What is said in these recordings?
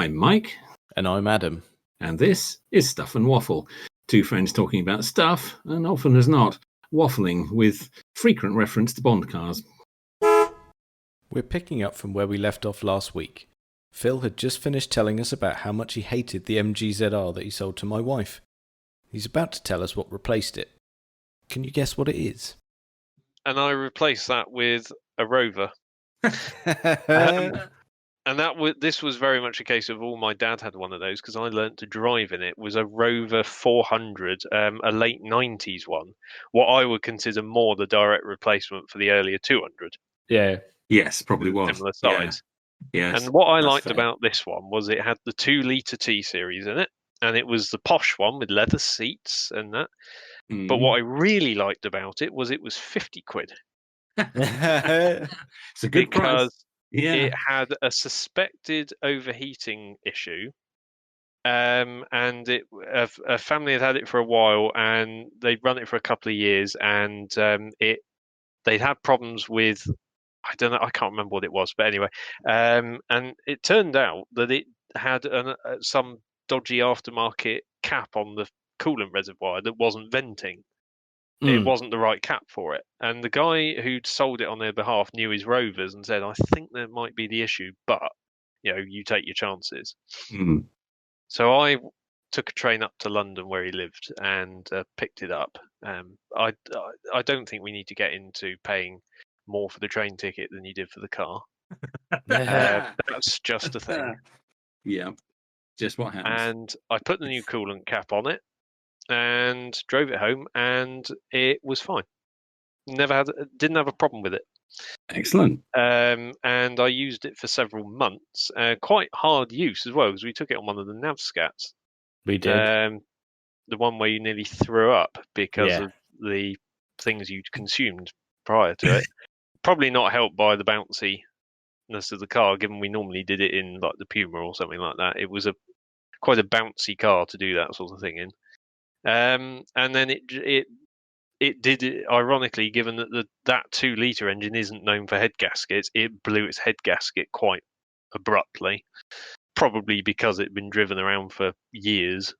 I'm Mike. And I'm Adam. And this is Stuff and Waffle. Two friends talking about stuff, and often as not, waffling with frequent reference to Bond cars. We're picking up from where we left off last week. Phil had just finished telling us about how much he hated the MGZR that he sold to my wife. He's about to tell us what replaced it. Can you guess what it is? And I replaced that with a Rover. And this was very much a case of my dad had one of those because I learnt to drive in it. It was a Rover 400, a late 90s one. What I would consider more the direct replacement for the earlier 200. Yeah. Yes, probably was. Similar size. Yeah. Yes. And what I liked about this one was it had the 2-litre T-Series in it. And it was the posh one with leather seats and that. Mm. But what I really liked about it was 50 quid. It's a good price. Yeah. It had a suspected overheating issue, and a family had it for a while, and they'd run it for a couple of years, and they'd had problems with, I don't know, I can't remember what it was, but anyway, and it turned out that it had some dodgy aftermarket cap on the coolant reservoir that wasn't venting. It wasn't the right cap for it. And the guy who'd sold it on their behalf knew his Rovers and said, I think that might be the issue, but, you take your chances. Mm. So I took a train up to London where he lived and picked it up. I don't think we need to get into paying more for the train ticket than you did for the car. That's just a thing. Yeah, just what happens. And I put the new coolant cap on it and drove it home, and it was fine. Didn't have a problem with it. Excellent. And I used it for several months. Quite hard use as well, because we took it on one of the Navscats. We did. The one where you nearly threw up because of the things you'd consumed prior to it. Probably not helped by the bounciness of the car, given we normally did it in like the Puma or something like that. It was quite a bouncy car to do that sort of thing in. And then it did it, ironically, given that that 2-litre engine isn't known for head gaskets, it blew its head gasket quite abruptly, probably because it'd been driven around for years,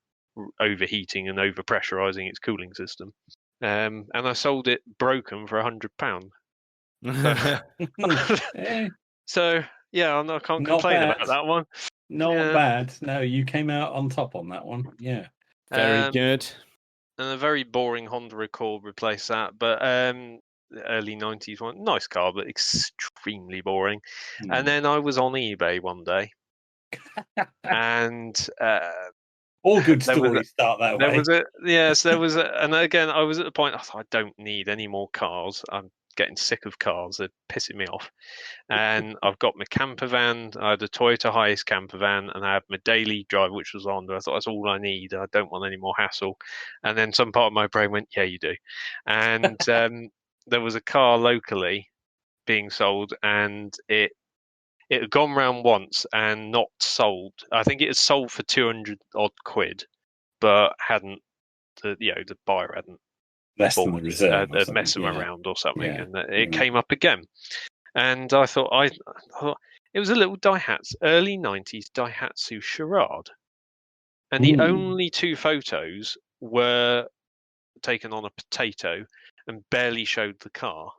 overheating and overpressurising its cooling system. And I sold it broken for £100. So yeah, I can't complain about that one. Not bad. No, you came out on top on that one. Yeah. Very good. And a very boring Honda Accord replaced that, but early 90s one, nice car, but extremely boring. And then I was on eBay one day, and all good stories start that way. And again, I was at the point I thought, I don't need any more cars. I'm getting sick of cars. They're pissing me off. And I've got my camper van. I had a Toyota Hiace camper van, and I had my daily drive, which was Honda. I thought that's all I need. I don't want any more hassle. And then some part of my brain went, yeah, you do. And there was a car locally being sold, and it had gone round once and not sold. I think it had sold for 200 odd quid, but the buyer hadn't less than the reserve, messing around or something, and it came up again. And I thought, it was a little Daihatsu, early 90s Daihatsu Charade, and the only two photos were taken on a potato and barely showed the car.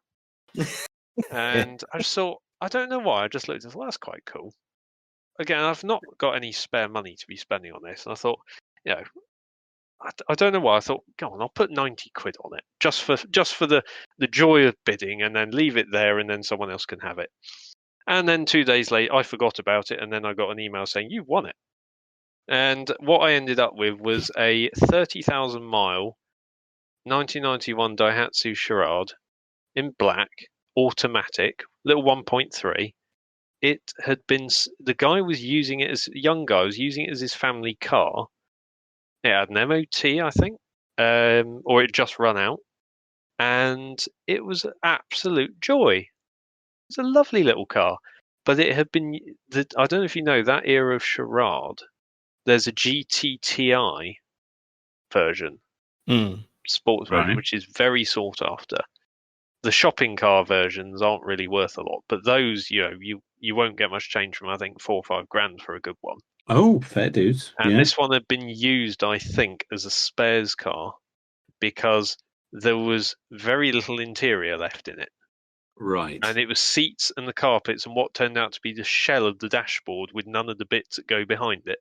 And I just thought, I don't know why, I just looked at it, well, that's quite cool. Again, I've not got any spare money to be spending on this, and I thought, I don't know why. I thought, go on, I'll put 90 quid on it just for the joy of bidding, and then leave it there, and then someone else can have it. And then 2 days later, I forgot about it, and then I got an email saying you won it. And what I ended up with was a 30,000 mile 1991 Daihatsu Charade in black, automatic, little 1.3. It had been, the guy was using it as, young guy was using it as his family car. It had an MOT, I think, or it just run out, and it was absolute joy. It's a lovely little car, but it had been. I don't know if you know that era of Charade. There's a GTTI version, sports version, which is very sought after. The shopping car versions aren't really worth a lot, but those, you won't get much change from. I think $4 or $5 grand for a good one. Oh, fair dues. And Yeah. this one had been used, I think, as a spares car because there was very little interior left in it. Right. And it was seats and the carpets and what turned out to be the shell of the dashboard with none of the bits that go behind it.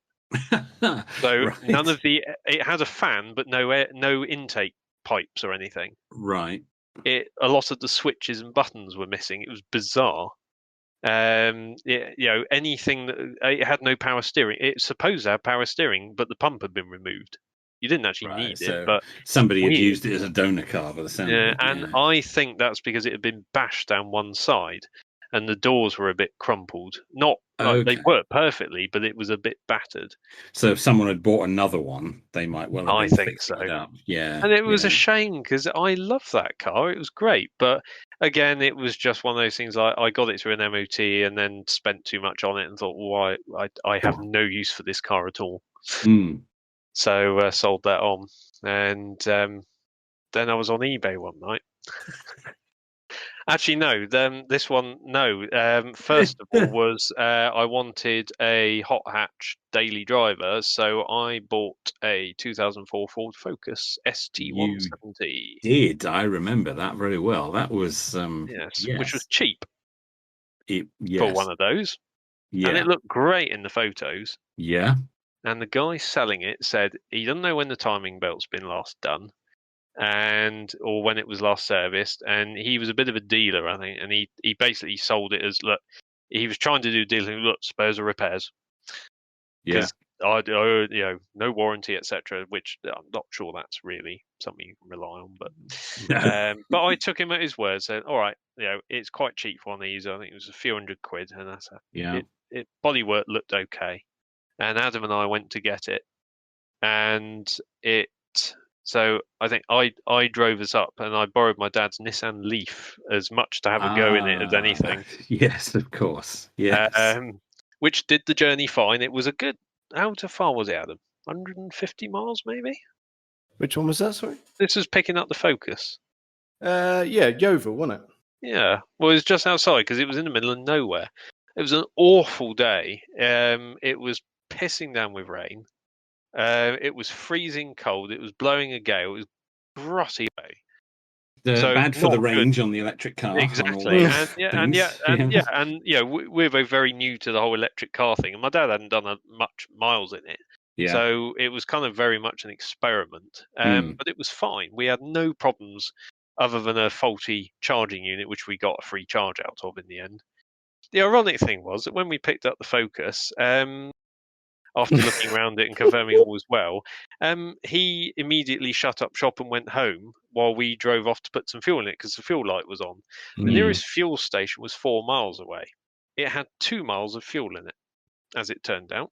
So none of it had a fan, but no intake pipes or anything. Right. A lot of the switches and buttons were missing. It was bizarre. Anything that it had no power steering. It's supposed to have power steering, but the pump had been removed. You didn't actually need it, So but somebody had weird. used it as a donor car by the sound of it. And I think that's because it had been bashed down one side, and the doors were a bit crumpled. Not like they worked perfectly, but it was a bit battered. So if someone had bought another one, they might well have been fixing it up. Yeah. And it was a shame because I love that car. It was great. But again, it was just one of those things. I got it through an MOT and then spent too much on it and thought, well, I have no use for this car at all. So sold that on. And then I was on eBay one night. Actually, no. This one, no. First of all, was I wanted a hot hatch daily driver, so I bought a 2004 Ford Focus ST170. Did I remember that very well? That was yes, which was cheap yes. for one of those. Yeah, and it looked great in the photos. Yeah. And the guy selling it said he doesn't know when the timing belt's been last done. Or when it was last serviced, and he was a bit of a dealer, I think, and he basically sold it as, look, he was trying to do dealing, look, spares or repairs, because no warranty, etc. Which I'm not sure that's really something you can rely on, but I took him at his word, said, all right, it's quite cheap for one of these. I think it was a few £100, and that's it. Bodywork looked okay, and Adam and I went to get it, and it. So I think I drove us up, and I borrowed my dad's Nissan Leaf as much to have a go in it as anything. Yes, of course. Yes. Which did the journey fine. It was a good. How far was it, Adam? 150 miles, maybe. Which one was that? Sorry. This was picking up the Focus. Yeah, Yeovil, wasn't it? Yeah. Well, it was just outside because it was in the middle of nowhere. It was an awful day. It was pissing down with rain. It was freezing cold. It was blowing a gale. It was grotty way. So bad for the range on the electric car. Exactly, and we're very new to the whole electric car thing, and my dad hadn't done much miles in it, so it was kind of very much an experiment. But it was fine. We had no problems other than a faulty charging unit, which we got a free charge out of in the end. The ironic thing was that when we picked up the Focus, after looking around it and confirming all was well, he immediately shut up shop and went home while we drove off to put some fuel in it because the fuel light was on. The nearest fuel station was 4 miles away. It had 2 miles of fuel in it, as it turned out.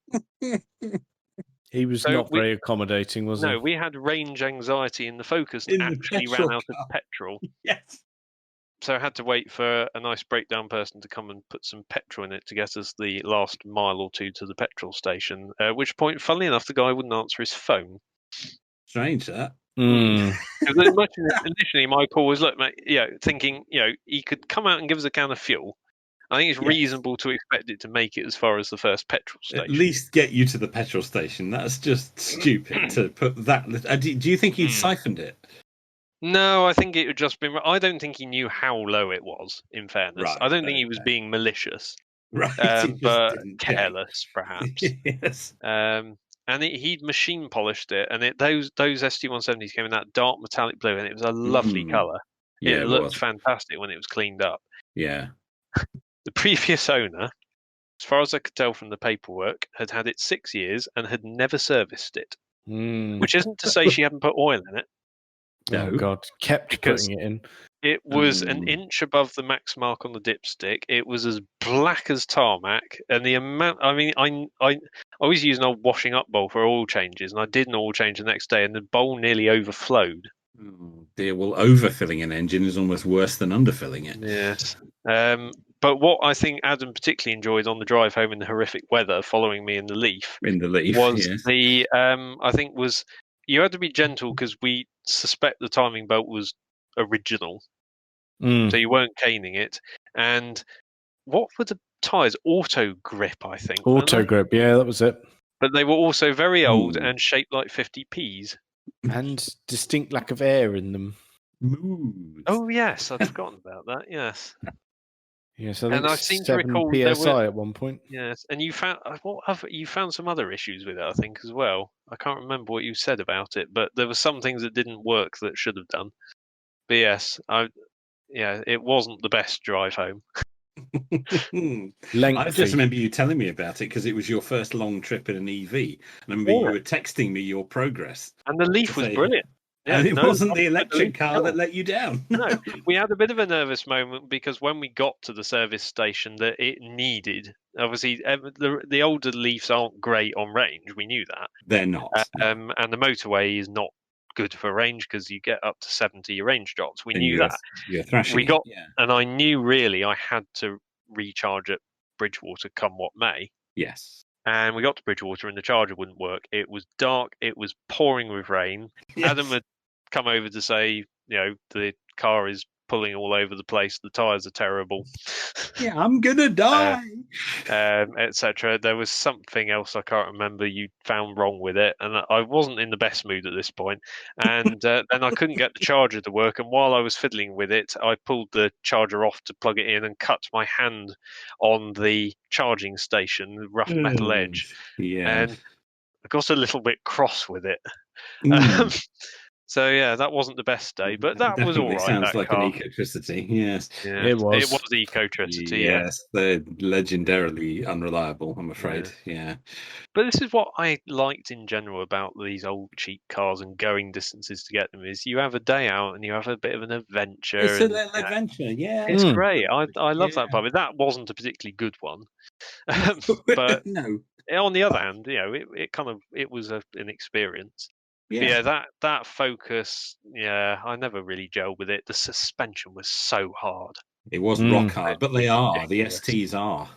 He was not very accommodating, was he? No, we had range anxiety in the Focus and actually ran out of petrol. Yes. So I had to wait for a nice breakdown person to come and put some petrol in it to get us the last mile or two to the petrol station. At which point, funnily enough, the guy wouldn't answer his phone. Strange, that. Initially, my call was, look, mate, thinking, he could come out and give us a can of fuel. I think it's reasonable to expect it to make it as far as the first petrol station. At least get you to the petrol station. That's just stupid to put that. Do you think he'd siphoned it? No, I think it had just been. I don't think he knew how low it was. In fairness, I don't think he was being malicious, but careless, perhaps. Yes. And he'd machine polished it, and those ST170s came in that dark metallic blue, and it was a lovely colour. Yeah, it looked fantastic when it was cleaned up. Yeah. The previous owner, as far as I could tell from the paperwork, had had it 6 years and had never serviced it. Which isn't to say she hadn't put oil in it. No. Oh God, kept putting it in. It was an inch above the max mark on the dipstick. It was as black as tarmac, and the amount. I mean, I always use an old washing up bowl for oil changes, and I did an oil change the next day, and the bowl nearly overflowed. Oh dear, well, overfilling an engine is almost worse than underfilling it. Yes. But what I think Adam particularly enjoyed on the drive home in the horrific weather, following me in the Leaf, was the I think was. You had to be gentle because we suspect the timing belt was original. So you weren't caning it. And what were the tyres? Auto grip, I think. Auto grip, yeah, that was it. but they were also very old Ooh. and shaped like 50p's. And distinct lack of air in them. Smooth. Oh yes, I'd forgotten about that. Yes. Yes, I think And I seem to 7 recall there psi were at one point. yes, and you found you found some other issues with it, I think, as well. I can't remember what you said about it, but there were some things that didn't work that should have done. But yes, it wasn't the best drive home. I just Lengthy. remember you telling me about it because it was your first long trip in an EV. And I remember Yeah. you were texting me your progress. And the Leaf to was say- brilliant. Yeah, and it no wasn't the problem with electric Leaf car at that all. let you down. No, we had a bit of a nervous moment because when we got to the service station that it needed, obviously, the older Leafs aren't great on range. We knew that. They're not. No. And the motorway is not good for range because you get up to 70 range drops. We And knew that. you're thrashing We got, it. Yeah. and I knew really I had to recharge at Bridgewater come what may. Yes. And we got to Bridgewater and the charger wouldn't work. It was dark. It was pouring with rain. Yes. Adam had come over to say, the car is pulling all over the place. The tyres are terrible. Yeah, I'm gonna die. Etc. There was something else I can't remember you found wrong with it, and I wasn't in the best mood at this point. And then I couldn't get the charger to work, and while I was fiddling with it, I pulled the charger off to plug it in and cut my hand on the charging station, the rough metal edge, Yeah. and I got a little bit cross with it. Mm. So yeah, that wasn't the best day, but that was all Definitely right. sounds that like car. an ecotricity. Yes. Yeah, It was. It was ecotricity. Yeah. Yes, they're legendarily unreliable, I'm afraid. Yeah. But this is what I liked in general about these old cheap cars and going distances to get them is you have a day out and you have a bit of an adventure. It's a and, little adventure, yeah. It's Mm. great. I love Yeah. that part. But that wasn't a particularly good one. But no. on the other hand, it was an experience. But Yeah. that Focus, I never really gelled with it. The suspension was so hard. It was Mm. rock hard, but they are. The Ridiculous. STs are.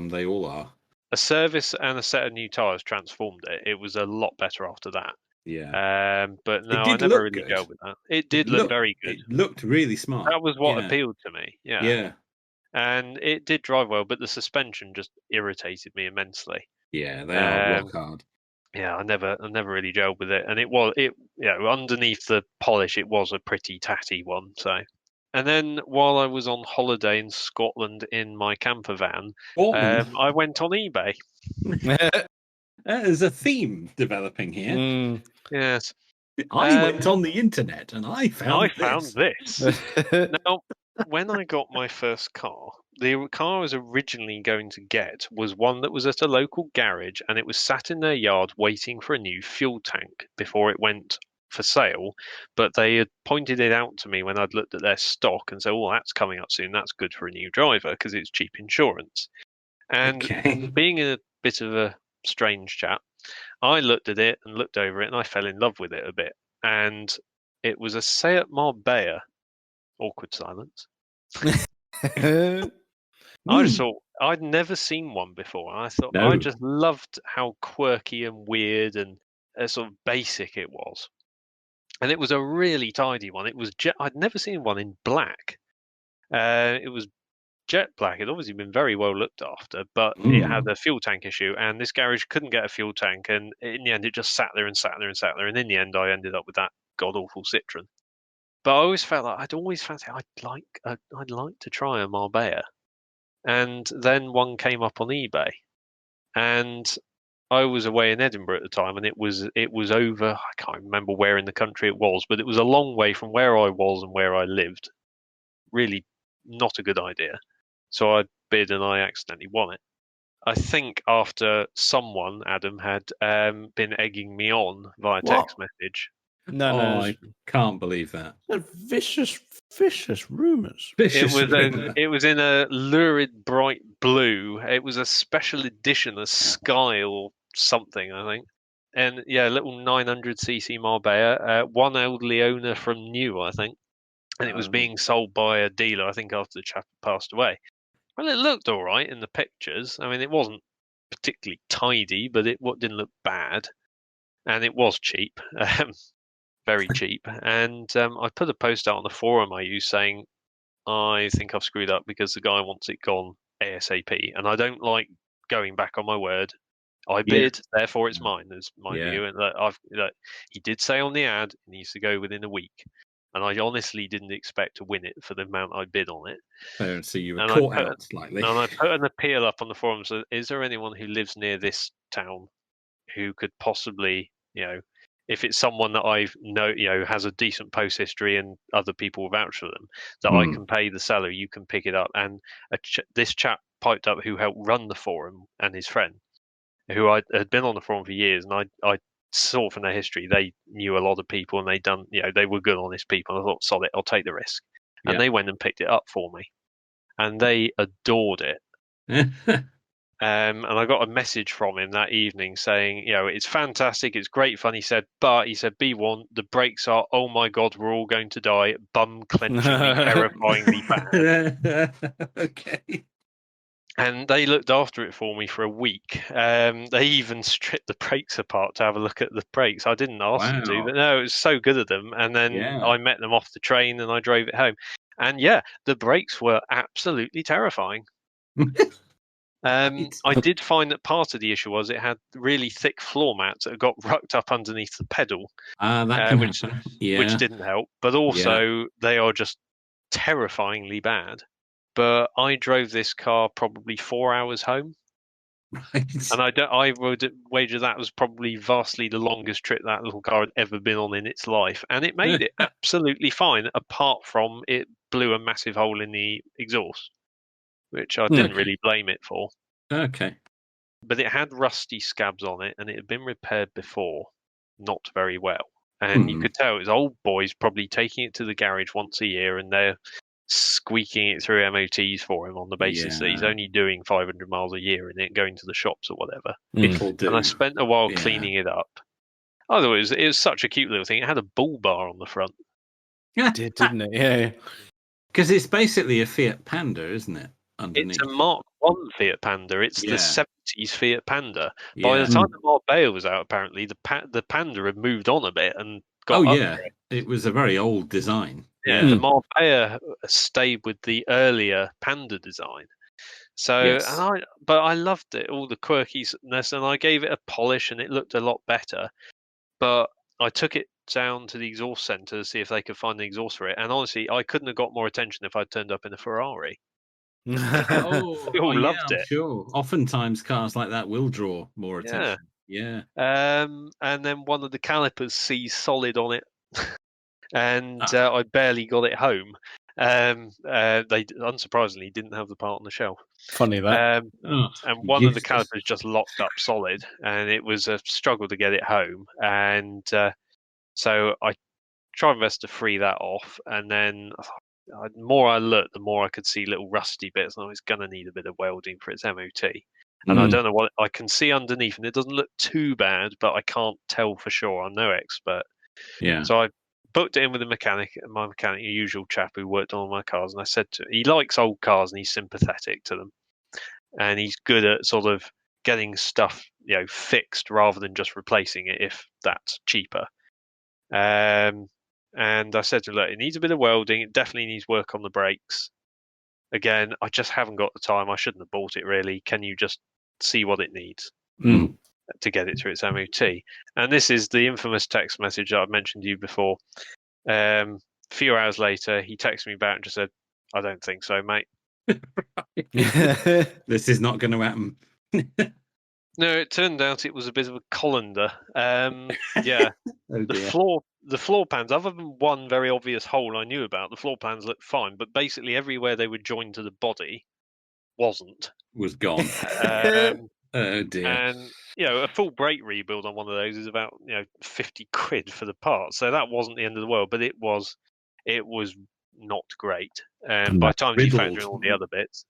They all are. A service and a set of new tyres transformed it. It was a lot better after that. Yeah. But no, It did I never look really good. gelled with that. It did look very good. It looked really smart. That was what Yeah. appealed to me. Yeah. Yeah. And it did drive well, but the suspension just irritated me immensely. Yeah, they are rock hard. Yeah, I never really gelled with it, and underneath the polish, it was a pretty tatty one. So, and then while I was on holiday in Scotland in my camper van, I went on eBay. There's a theme developing here. Mm. Yes, I went on the internet and I found this. Now, when I got my first car, the car I was originally going to get was one that was at a local garage and it was sat in their yard waiting for a new fuel tank before it went for sale. But they had pointed it out to me when I'd looked at their stock and said, "Oh, that's coming up soon. That's good for a new driver because it's cheap insurance." And being a bit of a strange chap, I looked at it and looked over it and I fell in love with it a bit. And it was a Seat Marbella. Awkward silence. I just thought I'd never seen one before. And I thought I just loved how quirky and weird and sort of basic it was. And it was a really tidy one. It was I'd never seen one in black. It was jet black. It'd obviously been very well looked after, but it had a fuel tank issue, and this garage couldn't get a fuel tank. And in the end, it just sat there and sat there and sat there. And in the end, I ended up with that god awful Citroen. But I always felt like I'd always fancied I'd like to try a Marbella. And then one came up on eBay, and I was away in Edinburgh at the time, and it was over. I can't remember where in the country it was, but it was a long way from where I was and where I lived. Really, not a good idea. So I bid, and I accidentally won it. I think after someone, Adam, had been egging me on via text message. No, I can't believe that. Vicious rumours. It was in a lurid bright blue. It was a special edition, a Sky or something, I think. And yeah, a little 900cc Marbella. One elderly owner from new, I think. And it was being sold by a dealer, I think, after the chap had passed away. Well, it looked all right in the pictures. I mean, it wasn't particularly tidy, but it didn't look bad. And it was cheap. Very cheap. And I put a post out on the forum I use saying, I think I've screwed up because the guy wants it gone ASAP. And I don't like going back on my word. I bid, therefore it's mine. Is my Yeah. view, and he did say on the ad it needs to go within a week, and I honestly didn't expect to win it for the amount I bid on it. So you were And caught out slightly. and I put an appeal up on the forums. Is there anyone who lives near this town who could possibly, if it's someone that I know, has a decent post history and other people vouch for them, that I can pay the seller, you can pick it up. And this chap piped up who helped run the forum, and his friend, who I had been on the forum for years, and I saw from their history they knew a lot of people, and they were good, honest people. And I thought, sod it, I'll take the risk. And they went and picked it up for me, and they adored it. And I got a message from him that evening saying, it's fantastic, it's great fun. He said, be warned, the brakes are, oh my God, we're all going to die, bum-clenchingly, terrifyingly bad. Okay. And they looked after it for me for a week. They even stripped the brakes apart to have a look at the brakes. I didn't ask them to, but no, it was so good of them. And then I met them off the train and I drove it home. And the brakes were absolutely terrifying. I did find that part of the issue was it had really thick floor mats that got rucked up underneath the pedal, that can happen. Which didn't help. But also, they are just terrifyingly bad. But I drove this car probably 4 hours home, and I would wager that was probably vastly the longest trip that little car had ever been on in its life, and it made it absolutely fine. Apart from it blew a massive hole in the exhaust, which I didn't really blame it for. Okay. But it had rusty scabs on it, and it had been repaired before, not very well. And you could tell it was old boys probably taking it to the garage once a year, and they're squeaking it through MOTs for him on the basis that he's only doing 500 miles a year in it, going to the shops or whatever. It'll do. And I spent a while cleaning it up. Otherwise, it was such a cute little thing. It had a bull bar on the front. It did, didn't it? Yeah. Because it's basically a Fiat Panda, isn't it? Underneath. It's a Mark I Fiat Panda. It's the 70s Fiat Panda. By the time the Marbella was out, apparently, the Panda had moved on a bit and got upgraded. It was a very old design. Yeah, the Marbella stayed with the earlier Panda design. So, but I loved it, all the quirkiness, and I gave it a polish, and it looked a lot better. But I took it down to the exhaust centre to see if they could find the exhaust for it, and honestly, I couldn't have got more attention if I'd turned up in a Ferrari. They all loved it. Sure. Oftentimes, cars like that will draw more attention. Yeah. And then one of the calipers seized solid on it, and I barely got it home. They unsurprisingly didn't have the part on the shelf. Funny that. And one of the calipers just locked up solid, and it was a struggle to get it home. And so I tried my best to free that off, and then the more I looked, the more I could see little rusty bits, and I was going to need a bit of welding for its MOT. And I don't know what I can see underneath, and it doesn't look too bad, but I can't tell for sure. I'm no expert. Yeah. So I booked it in with my mechanic, a usual chap who worked on all my cars, and I said to him, he likes old cars and he's sympathetic to them, and he's good at sort of getting stuff fixed rather than just replacing it if that's cheaper. And I said to him, look, it needs a bit of welding. It definitely needs work on the brakes. Again, I just haven't got the time. I shouldn't have bought it, really. Can you just see what it needs to get it through its MOT? And this is the infamous text message that I've mentioned to you before. A few hours later, he texted me back and just said, I don't think so, mate. This is not going to happen. No, it turned out it was a bit of a colander. The floor pans, other than one very obvious hole I knew about, the floor pans looked fine, but basically everywhere they were joined to the body was gone. Oh dear. And a full brake rebuild on one of those is about 50 quid for the part, so that wasn't the end of the world, but it was not great. And by the time you factor in all the other bits,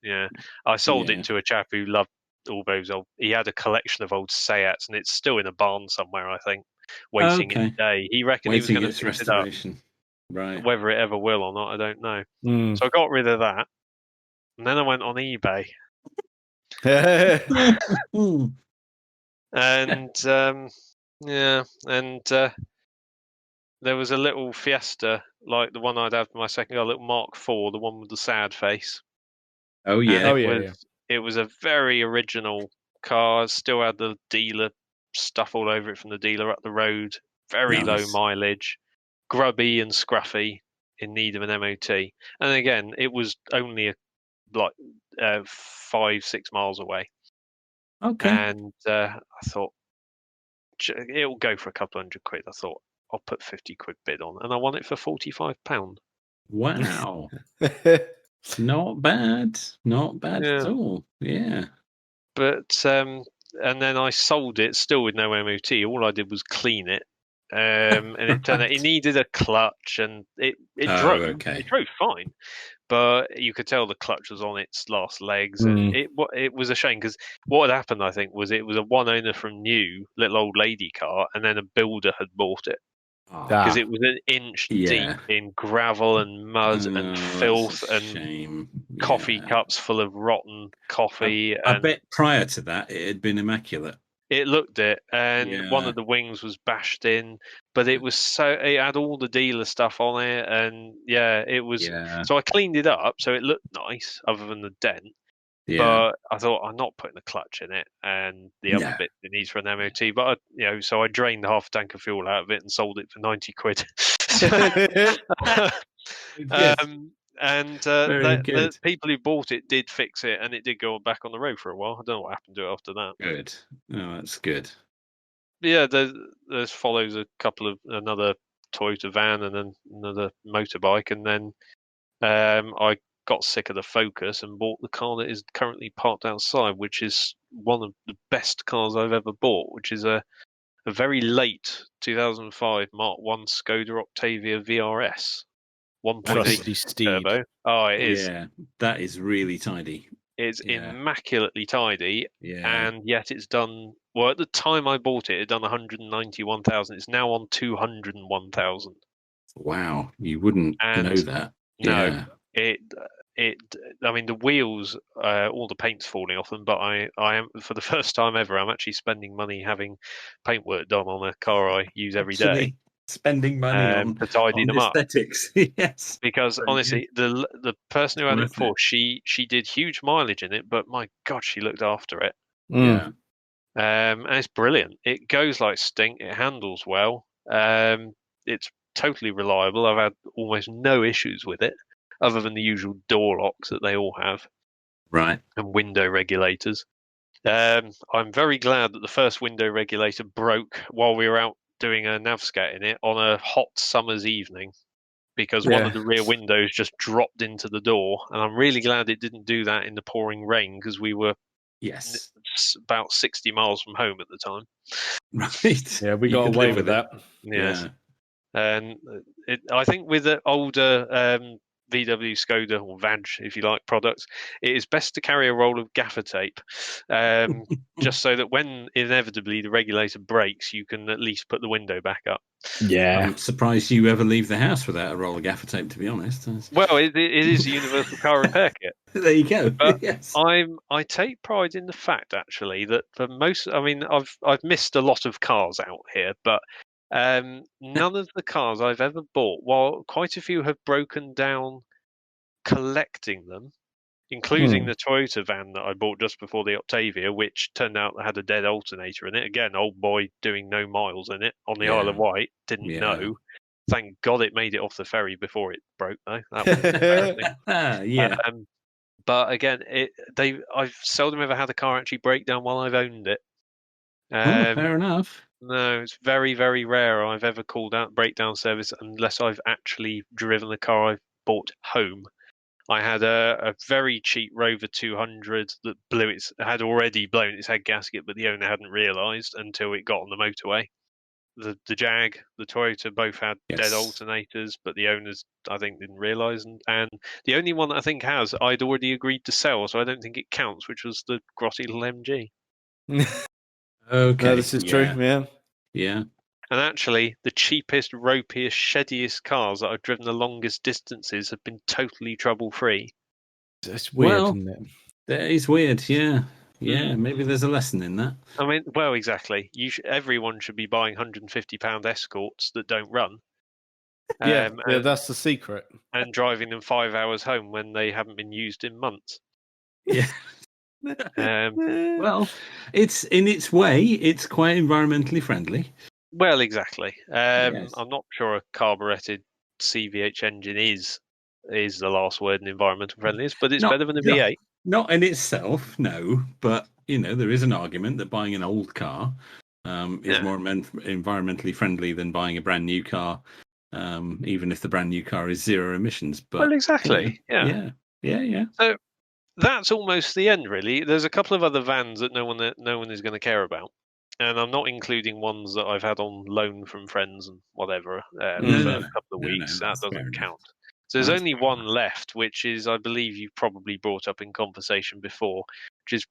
I sold it to a chap who loved all those old. He had a collection of old Seats, and it's still in a barn somewhere, I think, waiting in the day. He reckoned he was going to fix it up. Right. Whether it ever will or not, I don't know. So I got rid of that, and then I went on eBay. And there was a little Fiesta like the one I'd have for my second car, a little Mark IV, the one with the sad face. Oh yeah. It was a very original car, still had the dealer stuff all over it from the dealer up the road. Very low mileage, grubby and scruffy, in need of an MOT. And again, it was only 5-6 miles away. Okay. And I thought it'll go for a couple £100. I thought I'll put 50 quid bid on, and I won it for £45. Wow. Not bad. Not bad at all. Yeah. But and then I sold it still with no MOT. All I did was clean it. And it turned out it needed a clutch, and it drove. Okay. It drove fine, but you could tell the clutch was on its last legs, and it was a shame because what had happened, I think, was it was a one owner from new little old lady car, and then a builder had bought it because it was an inch deep in gravel and mud and filth and coffee cups full of rotten coffee. I bet prior to that it had been immaculate. It looked it, and one of the wings was bashed in, but it was it had all the dealer stuff on it, and it was. So I cleaned it up, so it looked nice, other than the dent. But I thought I'm not putting the clutch in it and the other bit it needs for an MOT. But so I drained half a tank of fuel out of it and sold it for 90 quid. And the people who bought it did fix it, and it did go back on the road for a while. I don't know what happened to it after that. Good. Oh, that's good. But yeah, there follows another Toyota van and then another motorbike, and then I got sick of the Focus and bought the car that is currently parked outside, which is one of the best cars I've ever bought, which is a very late 2005 Mark 1 Skoda Octavia VRS. 1.8 turbo. Oh, it is. Yeah, that is really tidy. It's immaculately tidy, and yet it's done. Well, at the time I bought it, it had done 191,000. It's now on 201,000. Wow, you wouldn't know that. No, I mean, the wheels, all the paint's falling off them. But I am, for the first time ever, I'm actually spending money having paintwork done on a car I use every day. Spending money on to tidy them aesthetics. Yes, because honestly, the person who had it before, she did huge mileage in it, but my God, she looked after it. Yeah, and it's brilliant. It goes like stink. It handles well. It's totally reliable. I've had almost no issues with it, other than the usual door locks that they all have, right, and window regulators. I'm very glad that the first window regulator broke while we were out doing a navscat in it on a hot summer's evening, because one of the rear windows just dropped into the door, and I'm really glad it didn't do that in the pouring rain, because we were about 60 miles from home at the time. Right. Yeah, we got away with that. Yes. And I think with the older VW Skoda, or VAG, if you like, products, it is best to carry a roll of gaffer tape, just so that when inevitably the regulator breaks, you can at least put the window back up. Yeah. I'm surprised you ever leave the house without a roll of gaffer tape, to be honest. Well, it is a universal car repair kit. There you go. But yes. I take pride in the fact, actually, that for most, I mean, I've missed a lot of cars out here, but none of the cars I've ever bought, while quite a few have broken down collecting them, including the Toyota van that I bought just before the Octavia, which turned out had a dead alternator in it. Again, old boy doing no miles in it on the Isle of Wight. Didn't know. Thank God it made it off the ferry before it broke, though. That was embarrassing. But again, I've seldom ever had a car actually break down while I've owned it. Fair enough. No, it's very, very rare I've ever called out breakdown service unless I've actually driven the car I've bought home. I had a very cheap Rover 200 that had already blown its head gasket, but the owner hadn't realised until it got on the motorway. The Jag, the Toyota both had dead alternators, but the owners, I think, didn't realise. And the only one that I think has, I'd already agreed to sell, so I don't think it counts, which was the grotty little MG. Okay. No, this is true, yeah. Yeah. And actually, the cheapest, ropiest, sheddiest cars that I've driven the longest distances have been totally trouble-free. It's weird, isn't it? That is weird, yeah. Yeah, maybe there's a lesson in that. I mean, well, exactly. Everyone should be buying £150 Escorts that don't run. Yeah, that's the secret. And driving them 5 hours home when they haven't been used in months. Yeah. Well, it's in its way, it's quite environmentally friendly. Well, exactly. Yes. I'm not sure a carburetted CVH engine is the last word in environmental friendliness, but it's Not, better than a not, V8. not in itself, no. But there is an argument that buying an old car is Yeah. more environmentally friendly than buying a brand new car, even if the brand new car is zero emissions. Well, But exactly. Yeah. yeah. So that's almost the end, really. There's a couple of other vans that no one is going to care about, and I'm not including ones that I've had on loan from friends and whatever No, for no, a no, couple of no. weeks. That That's fair doesn't enough. count. So there's That's only fair one enough. left, which is, I believe, you've probably brought up in conversation before, which is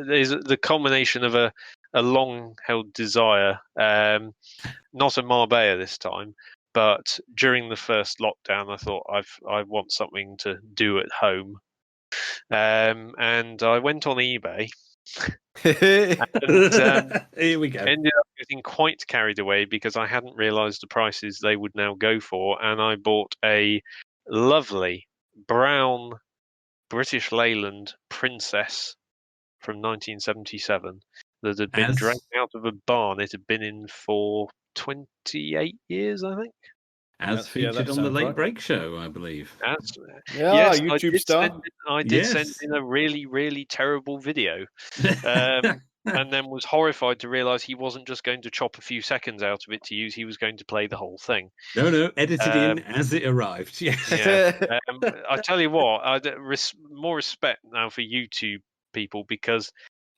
there's the combination of a long-held desire, not a Marbella this time, but during the first lockdown, I thought I want something to do at home, and I went on eBay and Here we go. ended up getting quite carried away because I hadn't realised the prices they would now go for, and I bought a lovely brown British Leyland Princess from 1977 that had been dragged As out of a barn it had been in for 28 years, I think. featured that on the sounds Late right. Break Show, I believe. That's, Yeah, yes, YouTube star. I did send Yes. in a really, really terrible video, and then was horrified to realise he wasn't just going to chop a few seconds out of it to use; he was going to play the whole thing. No, edited in Um, as it arrived. Yes. yeah, I tell you what, more respect now for YouTube people because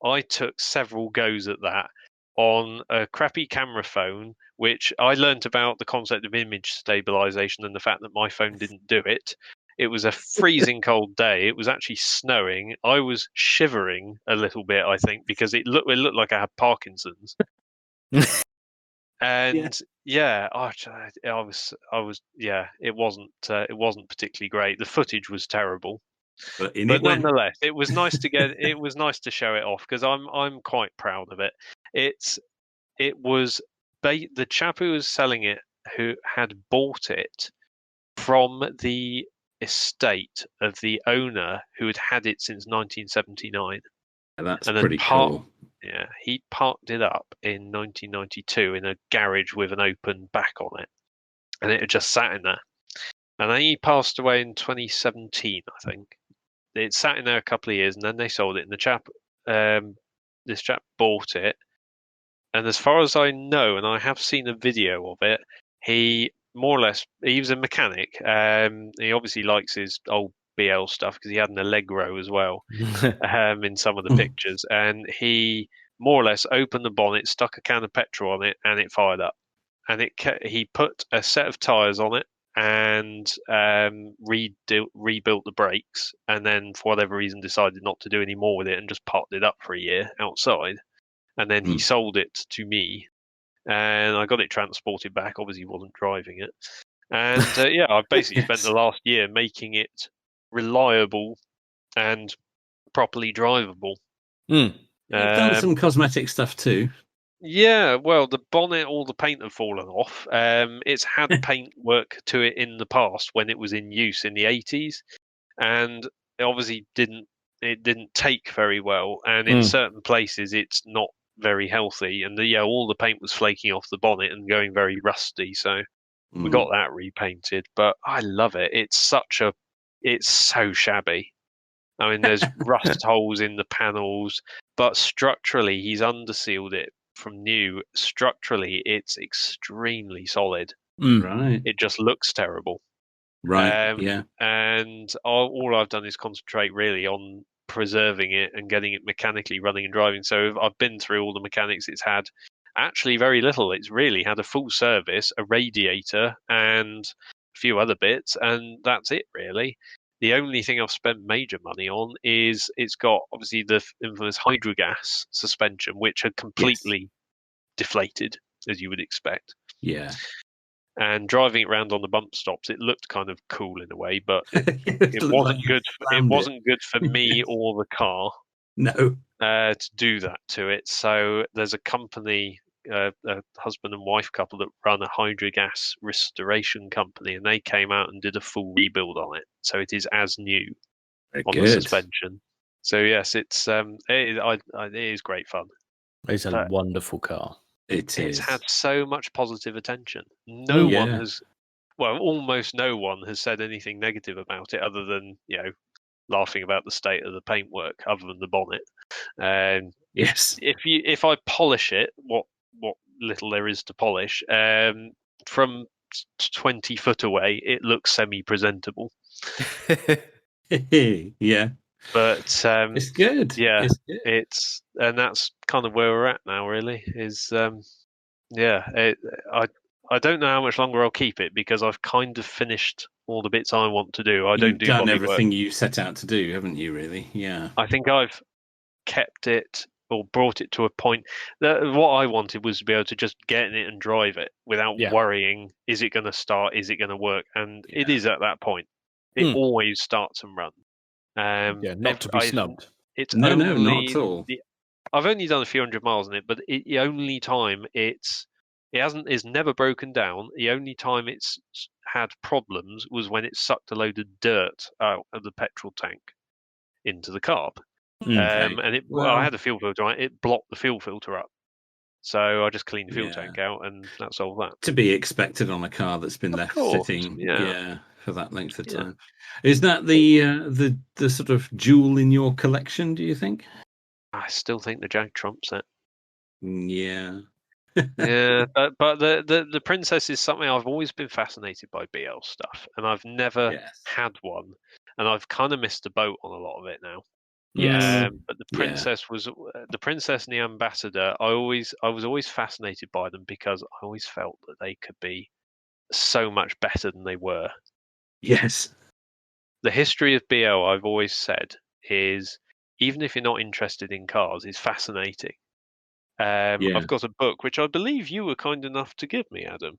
I took several goes at that on a crappy camera phone, which I learnt about the concept of image stabilization and the fact that my phone didn't do it. It was a freezing cold day. It was actually snowing. I was shivering a little bit, I think, because it looked like I had Parkinson's. Yeah. And yeah, it wasn't particularly great. The footage was terrible, But in but it went. nonetheless, it was nice to show it off because I'm quite proud of it. It was the chap who was selling it who had bought it from the estate of the owner who had had it since 1979 That's and had pretty cool. yeah, he parked it up in 1992 in a garage with an open back on it, and it had just sat in there. And then he passed away in 2017, I think. It sat in there a couple of years, and then they sold it. And this chap bought it, and as far as I know, and I have seen a video of it, he more or less he was a mechanic. He obviously likes his old BL stuff because he had an Allegro as well. In some of the pictures, and he more or less opened the bonnet, stuck a can of petrol on it, and it fired up. And he put a set of tires on it and rebuilt the brakes, and then for whatever reason decided not to do any more with it and just parked it up for a year outside. And then he sold it to me, and I got it transported back. Obviously, he wasn't driving it, and yeah, I basically spent the last year making it reliable and properly drivable. Mm. You've done some cosmetic stuff too. Yeah, well, the bonnet, all the paint had fallen off. It's had paint work to it in the past when it was in use in the 80s, and it obviously didn't take very well. And in certain places, it's not very healthy. And all the paint was flaking off the bonnet and going very rusty. So we got that repainted. But I love it. It's so shabby. I mean, there's rust holes in the panels, but structurally, he's undersealed it from new. Structurally, it's extremely solid. Right. It just looks terrible. Right. Yeah. And all I've done is concentrate really on preserving it and getting it mechanically running and driving. So I've been through all the mechanics it's had. Actually, very little. It's really had a full service, a radiator, and a few other bits, and that's it really. The only thing I've spent major money on is it's got obviously the infamous hydrogas suspension, which had completely deflated, as you would expect. Yeah. And driving it around on the bump stops, it looked kind of cool in a way, but it looked wasn't like you good. It slammed wasn't good for me or the car No. to do that to it. So there's a company, a husband and wife couple that run a hydrogas restoration company, and they came out and did a full rebuild on it. So it is as new Very on the good. suspension. So yes, it is great fun. It's a But wonderful car. It it's is. had so much positive attention. No one Yeah. has, well, almost no one has said anything negative about it, other than laughing about the state of the paintwork, other than the bonnet. And Yes. if I polish it, what little there is to polish, from 20 foot away, it looks semi-presentable. Yeah. But It's good. yeah, It's good. and that's kind of where we're at now. Really, is yeah. I don't know how much longer I'll keep it, because I've kind of finished all the bits I want to do. I don't You've do done bodywork. everything you set out to do, haven't you? Really? Yeah. I think I've kept it, or brought it to a point that what I wanted was to be able to just get in it and drive it without Yeah. worrying, is it going to start, is it going to work? And it Yeah. is at that point. It always starts and runs. Yeah, not to be snubbed. It's No, not only at all. I've only done a few hundred miles on it, but the only time it's never broken down. The only time it's had problems was when it sucked a load of dirt out of the petrol tank into the carb. Okay. And I Well, had a fuel filter on it. It blocked the fuel filter up, so I just cleaned the fuel yeah. tank out, and that solved that. To be expected on a car that's been Of left course, sitting, yeah. for that length of Yeah. time. Is that the sort of jewel in your collection, do you think? I still think the Jag trumps it. Yeah. Yeah, but the Princess is something I've always been fascinated by, BL stuff, and I've never Yes. had one, and I've kind of missed the boat on a lot of it now. Yes. But the Yeah. Princess and the Ambassador. I was always fascinated by them, because I always felt that they could be so much better than they were. Yes. The history of BL, I've always said, is, even if you're not interested in cars, is fascinating. Yeah. I've got a book which I believe you were kind enough to give me, Adam,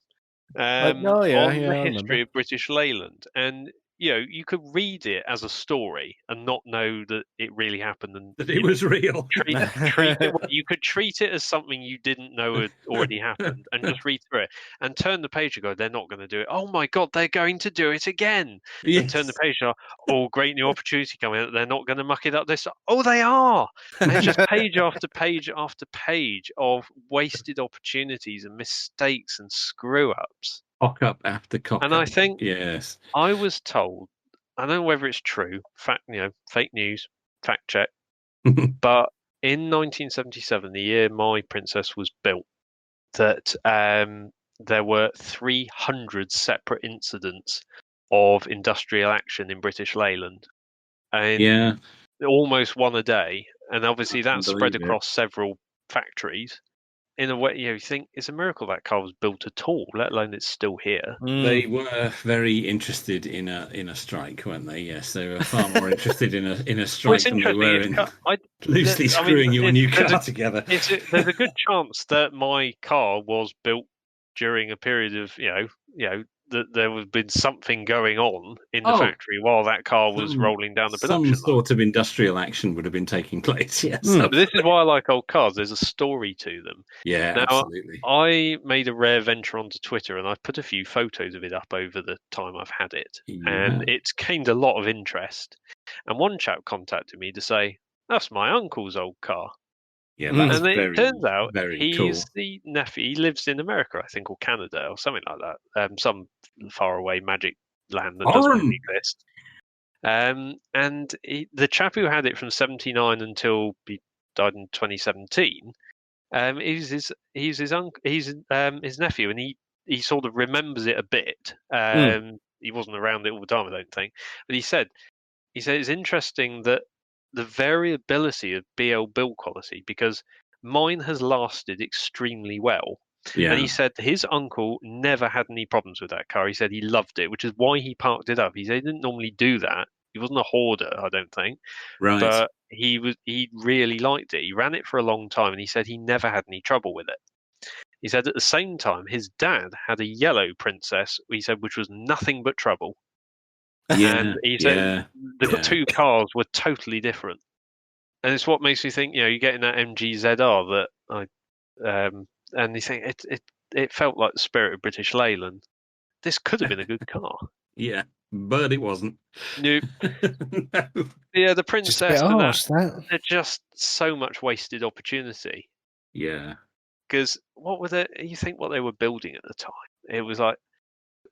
Oh, yeah, on the I history remember. of British Leyland. And you could read it as a story and not know that it really happened, and That it was real. treat it. Well, you could treat it as something you didn't know had already happened, and just read through it and turn the page and go, they're not going to do it. Oh my God, they're going to do it again. And turn the Yes. page and go, oh, great new opportunity coming out. They're not going to muck it up this. Oh, they are. And it's just page after page after page of wasted opportunities and mistakes and screw ups. Cock up after cock And up. I think Yes. I was told, I don't know whether it's true, fake news, fact check, but in 1977, the year my Princess was built, that there were 300 separate incidents of industrial action in British Leyland, and Yeah. almost one a day. And obviously I can that's spread believe it. across several factories. In a way, you think it's a miracle that car was built at all, let alone it's still here. They were very interested in a strike, weren't they? Yes, they were far more interested in a Well, strike it's than they interesting. were in loosely screwing your new car together. There's a good chance that my car was built during a period of that there would have been something going on in the Oh, factory while that car was rolling down the some production line. sort of industrial action would have been taking place. Yes, But this is why I like old cars. There's a story to them. yeah, Now, absolutely. I made a rare venture onto Twitter, and I've put a few photos of it up over the time I've had it, You and have. it's gained a lot of interest. And one chap contacted me to say, "That's my uncle's old car." Yeah, that's And it very, turns out very he's cool. the nephew. He lives in America, I think, or Canada, or something like that. Some faraway magic land that doesn't Foreign. really exist. And the chap who had it from '79 until he died in 2017, he's his nephew, and he sort of remembers it a bit. He wasn't around it all the time, I don't think, but he said it's interesting that the variability of BL build quality, because mine has lasted extremely well. And Yeah, he said his uncle never had any problems with that car. He said he loved it, which is why he parked it up. He said he didn't normally do that. He wasn't a hoarder, I don't think, right. but he really liked it. He ran it for a long time, and he said he never had any trouble with it. He said at the same time his dad had a yellow Princess, he said, which was nothing but trouble. Yeah, And he said yeah, the yeah. two cars were totally different. And it's what makes me think, you get in that MG ZR and you think it felt like the spirit of British Leyland. This could have been a good car. Yeah, but it wasn't. Nope. No. Yeah, the Just a princess bit and harsh, that. they're just so much wasted opportunity. Yeah. Because what were they? You think what they were building at the time? It was like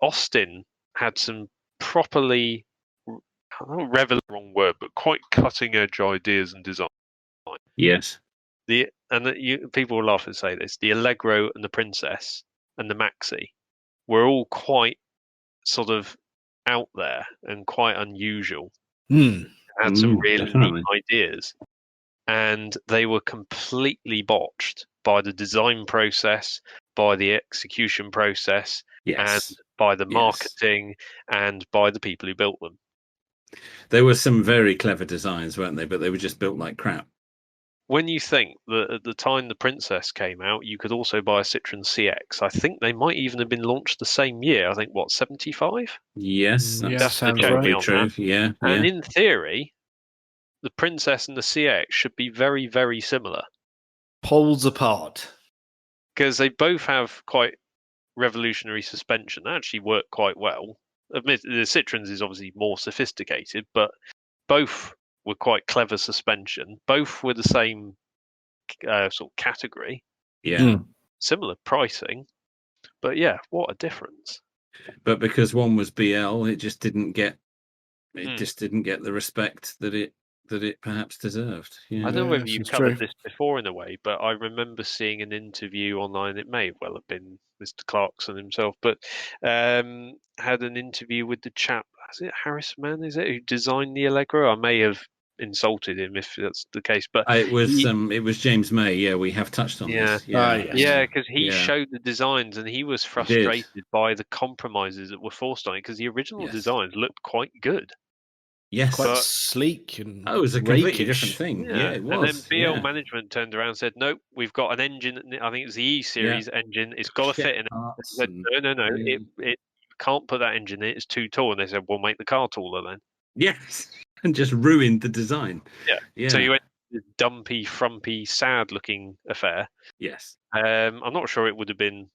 Austin had some properly, not wrong word, but quite cutting edge ideas and design. Yes. People will laugh and say this: the Allegro and the Princess and the Maxi were all quite sort of out there and quite unusual. Had some really neat Definitely. ideas, and they were completely botched by the design process, by the execution process, and Yes. by the Yes. marketing, and by the people who built them. There were some very clever designs, weren't they? But they were just built like crap. When you think that at the time the Princess came out, you could also buy a Citroen CX. I think they might even have been launched the same year. I think, what, 75? Yes, Yeah, that's sounds probably right. On true. that. Yeah, And yeah. in theory, the Princess and the CX should be very, very similar. Poles apart. Because they both have quite revolutionary suspension. They actually work quite well. Admit the Citroens is obviously more sophisticated, but both were quite clever suspension. Both were the same sort of category. Yeah. Similar pricing, but yeah, what a difference. But because one was BL, it just didn't get Mm. the respect that it perhaps deserved. I Yeah. don't know whether this you've is covered true. this before in a way, but I remember seeing an interview online. It may well have been Mr. Clarkson himself, but had an interview with the chap. Is it Harris Mann? Is it who designed the Allegro? I may have insulted him if that's the case, but It was James May. Yeah, we have touched on yeah, this. Yeah. yes. yeah, because he Yeah. showed the designs and he was did. frustrated by the compromises that were forced on it because the original Yes. designs looked quite good. Yes. Quite But- sleek and Oh, it was a completely rakish. different thing. Yeah, it was. And then BL yeah. management turned around and said, "Nope, we've got an engine. I think it's the E series engine. It's got to Shit fit in it." parts They said, and- no, yeah. it can't put that engine in. It's too tall. And they said, "We'll make the car taller then." Yes, and just ruined the design. Yeah. Yeah. So you went this dumpy, frumpy, sad-looking affair. Yes. I'm not sure it would have been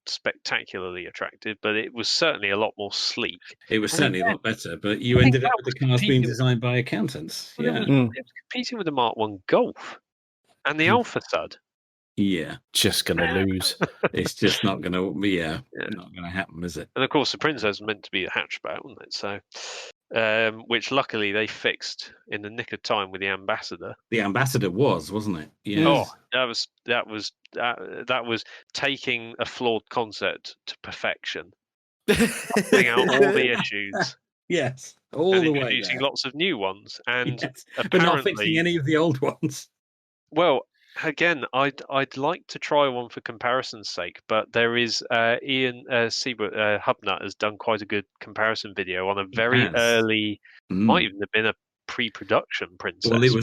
spectacularly attractive, but it was certainly a lot more sleek. It was And certainly a again, lot better, but you I think ended up that with the was cars being competing- designed by accountants. Well, Yeah. it was competing with the Mark I Golf and the Alpha Sud. Yeah. Just going to lose. It's just not going to be, Yeah. not going to happen, is it? And of course, the Princess was meant to be a hatchback, wasn't it? So, which luckily they fixed in the nick of time with the Ambassador. The Ambassador wasn't it? Yeah. Oh, that was taking a flawed concept to perfection, finding out all the issues, Yes. All and the way introducing there. lots of new ones. And Yes. But not apparently, fixing any of the old ones. well, again, I'd like to try one for comparison's sake, but there is Ian Seabrook Hubnut has done quite a good comparison video on a very has. early, might even have been a pre-production Princess. Well, it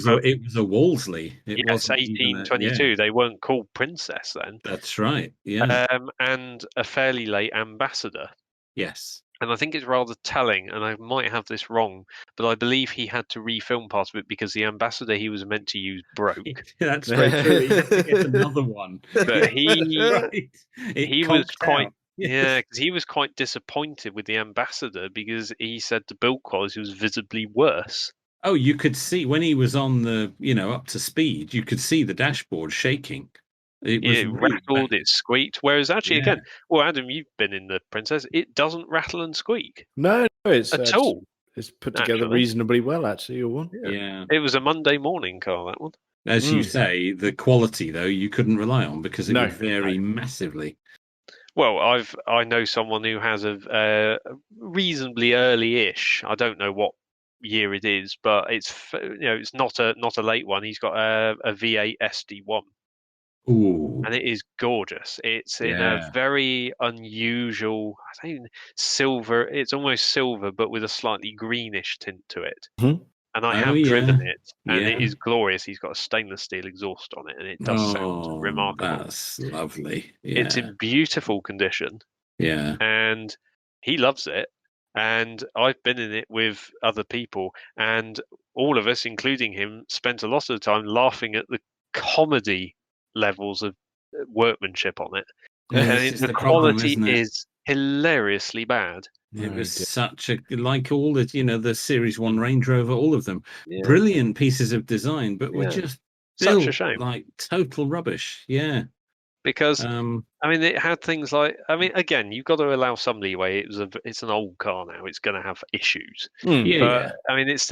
was a Wolseley. It yes, wasn't even 1822. They weren't called Princess then. That's right. Yeah. And a fairly late Ambassador. Yes. And I think it's rather telling, and I might have this wrong, but I believe he had to refilm part of it because the Ambassador he was meant to use broke. That's very true. He had to get another one. But he was quite out. yeah, because he was quite disappointed with the Ambassador because he said the build quality was visibly worse. Oh, you could see when he was on the, up to speed, you could see the dashboard shaking. It was rattled, it squeaked. Whereas actually, again, well, Adam, you've been in the Princess. It doesn't rattle and squeak. No, it's at all. It's put together reasonably well, actually. Your one. Yeah. It was a Monday morning car, that one. As you say, the quality though you couldn't rely on because it would vary massively. Well, I know someone who has a reasonably early-ish. I don't know what year it is, but it's it's not a late one. He's got a V8 SD1. Ooh. And it is gorgeous. It's in a very unusual, I think, silver. It's almost silver, but with a slightly greenish tint to it. Mm-hmm. And I have driven it, and it is glorious. He's got a stainless steel exhaust on it, and it does sound remarkable. That's lovely. Yeah. It's in beautiful condition. Yeah. And he loves it. And I've been in it with other people, and all of us, including him, spent a lot of the time laughing at the comedy levels of workmanship on it. Yeah, And the quality is hilariously bad. It was such a, like all the, the Series 1 Range Rover, all of them, Yeah. brilliant pieces of design, but were just such a built shame. like total rubbish. Yeah. Because it had things like, again, you've got to allow some leeway. It's an old car now. It's going to have issues. Yeah. It's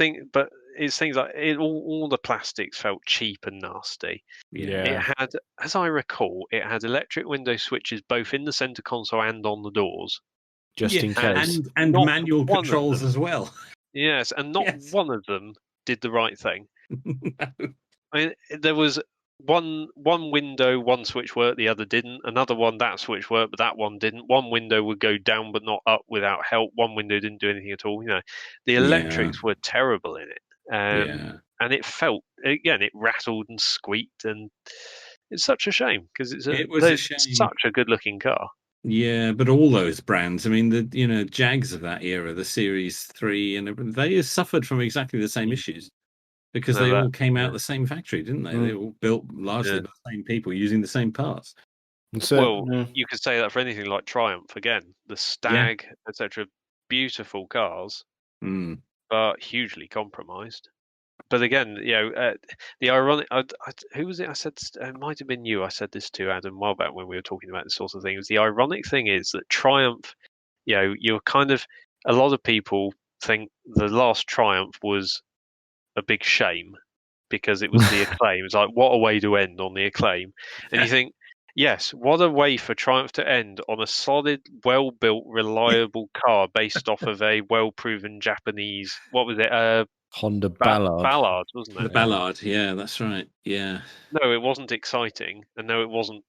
things like all the plastics felt cheap and nasty. Yeah. It had, as I recall, it had electric window switches both in the center console and on the doors. Just in case. And manual controls as well. Yes, and not one of them did the right thing. No. There was one window, one switch worked, the other didn't. Another one, that switch worked, but that one didn't. One window would go down but not up without help. One window didn't do anything at all. The electrics were terrible in it. And it felt, again, it rattled and squeaked, and it's such a shame because it's such a good-looking car. Yeah, but all those brands, the Jags of that era, the Series 3 and everything, they suffered from exactly the same issues because they all came out of the same factory, didn't they? They all built largely by the same people using the same parts. So, you could say that for anything like Triumph again, the Stag, etc. Beautiful cars, but hugely compromised. But again, the ironic. Who was it? I said it might have been you. I said this to Adam a while back when we were talking about this sort of thing. It was the ironic thing is that Triumph, you're kind of, a lot of people think the last Triumph was a big shame because it was the Acclaim. It's like, what a way to end on the Acclaim. And you think, yes, what a way for Triumph to end on a solid, well-built, reliable car based off of a well-proven Japanese, what was it? Honda Ballard. Ballard, wasn't it? The Ballard, yeah, that's right. Yeah. No, it wasn't exciting, and no, it wasn't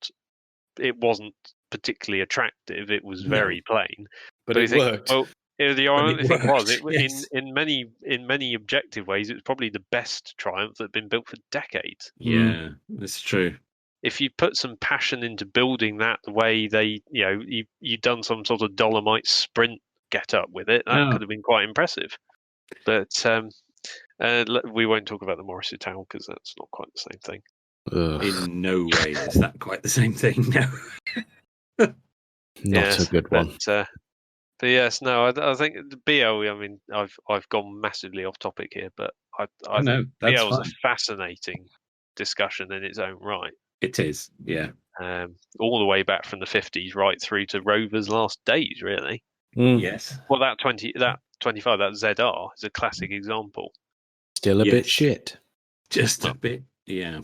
particularly attractive. It was very plain. But it worked. Well, the ironic thing was, in many objective ways, it was probably the best Triumph that had been built for decades. Yeah, that's true. If you put some passion into building that the way they, you'd done some sort of Dolomite sprint get up with it, that could have been quite impressive. But we won't talk about the Morris Town because that's not quite the same thing. Ugh. In no way is that quite the same thing. No. Not a good one. But yes, no, I think the BL. I've gone massively off topic here, but I think BL is a fascinating discussion in its own right. It is, yeah. All the way back from the 50s right through to Rovers' last days, really. Yes. Well, that 25, that ZR is a classic example. Still a bit shit. Just a bit, yeah.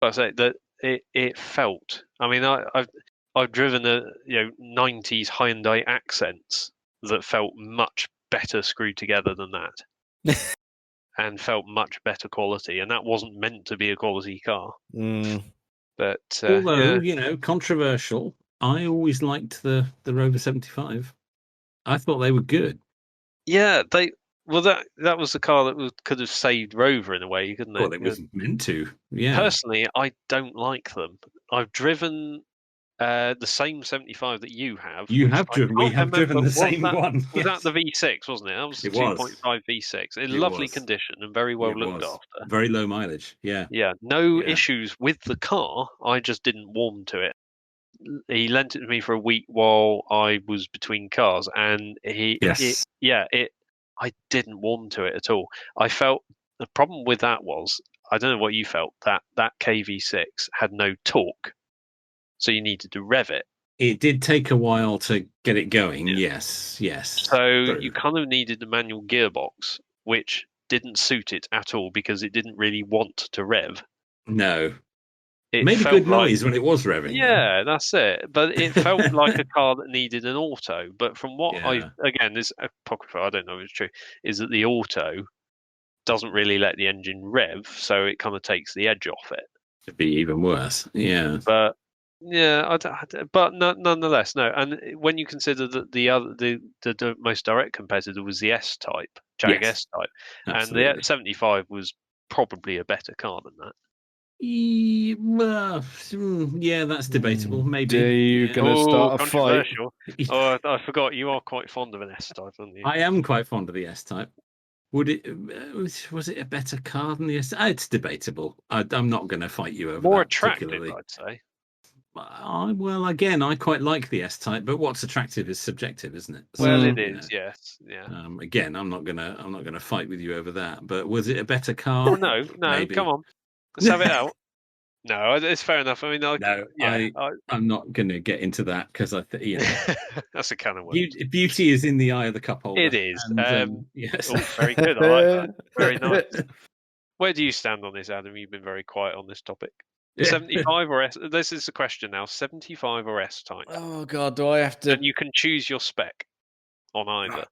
But I say that it felt. I've driven a 90s Hyundai Accents that felt much better screwed together than that, and felt much better quality, and that wasn't meant to be a quality car. But although controversial, I always liked the Rover 75. I thought they were good. Yeah, that was the car that could have saved Rover in a way, couldn't it? Well, it was meant to. Yeah. Personally, I don't like them. I've driven the same 75 that you have. You have driven. We have driven the same one. Was that the V6, wasn't it? That was the 2.5 V6. In lovely condition and very well looked after. Very low mileage. Yeah. Yeah. No issues with the car. I just didn't warm to it. He lent it to me for a week while I was between cars, and I didn't warm to it at all. I felt the problem with that was, I don't know what you felt, that KV6 had no torque, so you needed to rev it. It did take a while to get it going. Yes. So you kind of needed the manual gearbox, which didn't suit it at all because it didn't really want to rev. No. It made a good noise when it was revving. Yeah, that's it. But it felt like a car that needed an auto. But from what this apocrypha, I don't know if it's true, is that the auto doesn't really let the engine rev, so it kind of takes the edge off it. It'd be even worse. Yeah. But nonetheless, no. And when you consider that the most direct competitor was the S-Type, Jag S-Type, absolutely. And the 75 was probably a better car than that. Yeah, that's debatable. Maybe you're going to start a fight. I forgot you are quite fond of an S-Type, aren't you? I am quite fond of the S-Type. Was it a better car than the S? It's debatable. I'm not going to fight you over more that attractive, I'd say. Well, again, I quite like the S-Type, but what's attractive is subjective, isn't it? Well, So, it is, yes, yeah. Again, I'm not gonna fight with you over that. But was it a better Oh car? no, Maybe. come on, let's have it out. No, it's fair enough. I mean, No, I'm not gonna get into that because that's a can of worms. beauty is in the eye of the cup holder. It is. And yes. Oh, very good. I like that. Very nice. Where do you stand on this, Adam? You've been very quiet on this topic. 75 or S? This is the question now. 75 or S-Type? Oh God, do I have to? And you can choose your spec on either.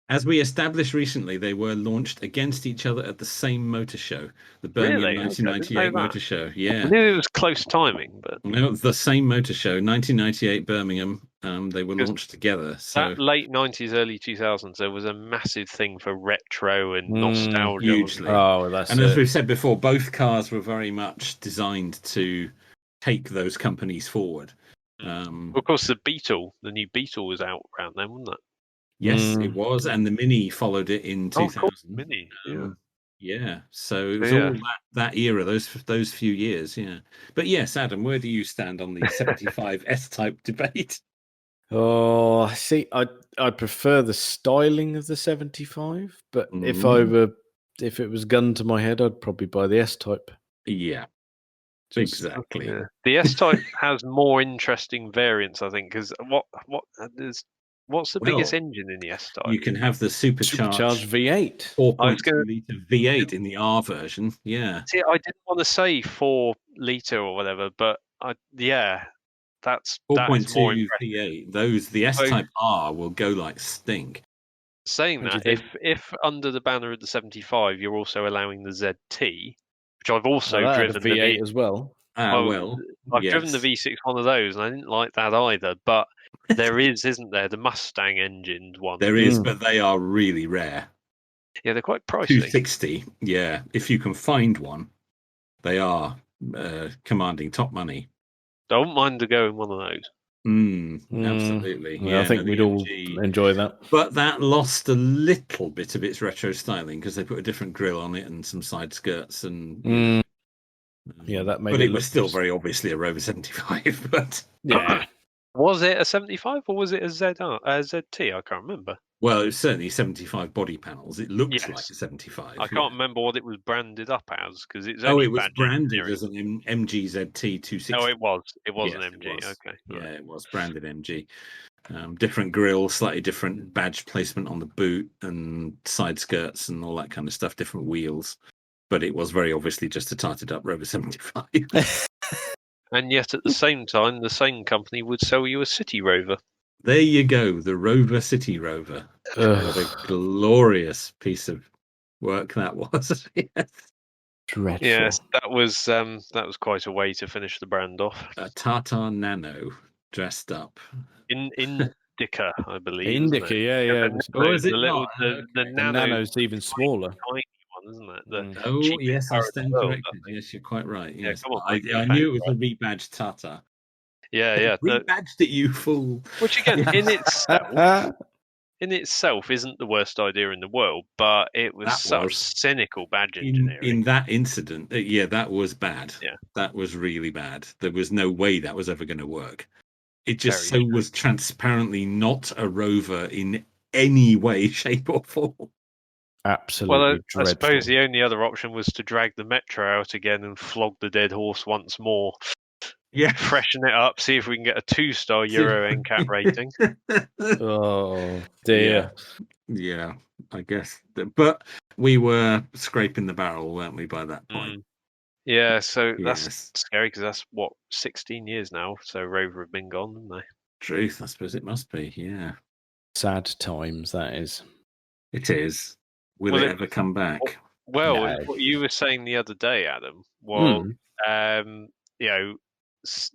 As we established recently, they were launched against each other at the same motor show, the Birmingham Really? 1998 motor show. I Yeah. knew it was close timing, but No, it's the same motor show, 1998 Birmingham. They were Because launched together. So that late 90s, early 2000s, there was a massive thing for retro and nostalgia. hugely. Oh, that's And as it. we've said before, both cars were very much designed to take those companies forward. Of course, the new Beetle was out around then, wasn't it? Yes, it was, and the Mini followed it in 2000. Oh, cool. Mini, yeah. Yeah, so it was all that era, those few years, yeah. But yes, Adam, where do you stand on the 75 S-Type debate? Oh, see, I prefer the styling of the 75, but if it was gun to my head, I'd probably buy the S-Type. Yeah, exactly. Yeah. The S-Type has more interesting variants, I think, because what's the biggest engine in the S-Type? You can have the supercharged V8, 4.2 litre V8 in the R version. Yeah. See, I didn't want to say 4 litre or whatever, but that's 4.2 V8. The S-Type R will go like stink. Saying that, if under the banner of the 75, you're also allowing the ZT, which I've also driven the V8 as well. I've driven the V6 one of those, and I didn't like that either. But there isn't there, the Mustang engined one? There is, but they are really rare. Yeah, they're quite pricey. 260. Yeah, if you can find one, they are commanding top money. I wouldn't mind going one of those. Absolutely. Yeah, I think we'd all enjoy that. But that lost a little bit of its retro styling because they put a different grille on it and some side skirts and. Yeah, that made. But it was still very obviously a Rover 75. But yeah, was it a 75 or was it a ZT? I can't remember. Well, it was certainly 75 body panels. It looked like a 75. I can't remember what it was branded up as because it's it was branded as an MGZT 260. Oh, it was. It was an MG. Okay. Yeah, it was branded MG. Different grille, slightly different badge placement on the boot and side skirts and all that kind of stuff. Different wheels, but it was very obviously just a tarted up Rover 75. And yet, at the same time, the same company would sell you a City Rover. There you go, the Rover City Rover. What a glorious piece of work that was. Yes. Dreadful. Yes, that was quite a way to finish the brand off. A Tata Nano dressed up. Indica, I believe. Indica, yeah. Is it not? The Nano's even smaller. Tiny one, isn't it? Yes, I stand corrected. Yes, you're quite right. Yes, come on, I knew it was a rebadged Tata. Yeah. Rebadged it, you fool. Which again, in itself, isn't the worst idea in the world, but it was cynical badge engineering. In that incident, that was bad. Yeah, that was really bad. There was no way that was ever going to work. It just was transparently not a Rover in any way, shape, or form. Absolutely. Well, dreadful. I suppose the only other option was to drag the Metro out again and flog the dead horse once more. Yeah, freshen it up, see if we can get a 2-star Euro NCAT rating. Oh dear. Yeah, I guess. But we were scraping the barrel, weren't we, by that point? Yeah, so that's scary because that's 16 years now. So Rover have been gone, haven't they? Truth, I suppose it must be. Yeah. Sad times, that is. It is. Will it ever come back? Well, what you were saying the other day, Adam. Well,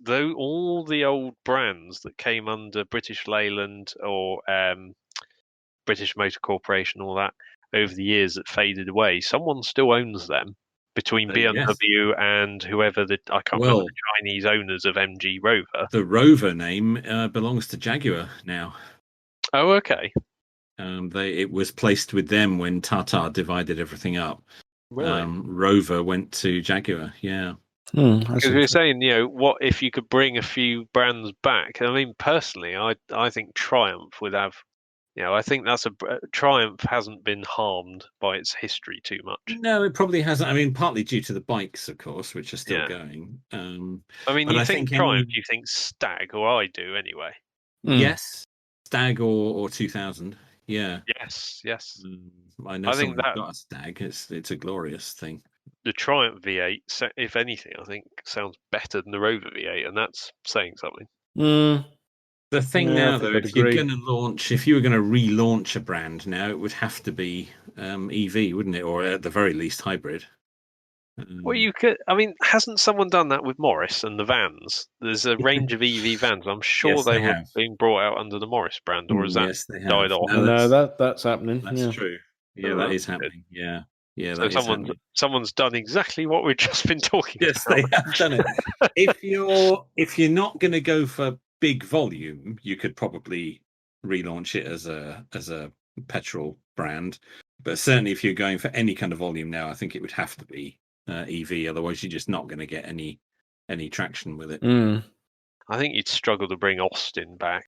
though all the old brands that came under British Leyland or British Motor Corporation, all that over the years that faded away, someone still owns them. Between BMW and whoever I can't remember the Chinese owners of MG Rover. The Rover name belongs to Jaguar now. Oh, okay. It was placed with them when Tata divided everything up. Really? Rover went to Jaguar. Yeah. Because we were saying, what if you could bring a few brands back? I mean, personally, I think Triumph would have. I think that's Triumph hasn't been harmed by its history too much. No, it probably hasn't. I mean, partly due to the bikes, of course, which are still going. I mean, but you I think Triumph, you think Stag, or I do anyway. Yes, Stag or 2000. Yeah. Yes. I know I think someone who's that got a Stag. It's a glorious thing. the Triumph V8, if anything, I think sounds better than the Rover V8, and that's saying something. The thing now, though, if you were going to relaunch a brand now, it would have to be EV, wouldn't it? Or at the very least, hybrid. Well, you could. I mean, hasn't someone done that with Morris and the vans? There's a range of EV vans. I'm sure Yes, they were have. being brought out under the Morris brand, or has that Yes, they have. died off? No, that's happening. That's true. Yeah, that is happening. Yeah, so someone's done exactly what we've just been talking about. Yes, they have done it. if you're not going to go for big volume, you could probably relaunch it as a petrol brand. But certainly, if you're going for any kind of volume now, I think it would have to be EV. Otherwise, you're just not going to get any traction with it. I think you'd struggle to bring Austin back.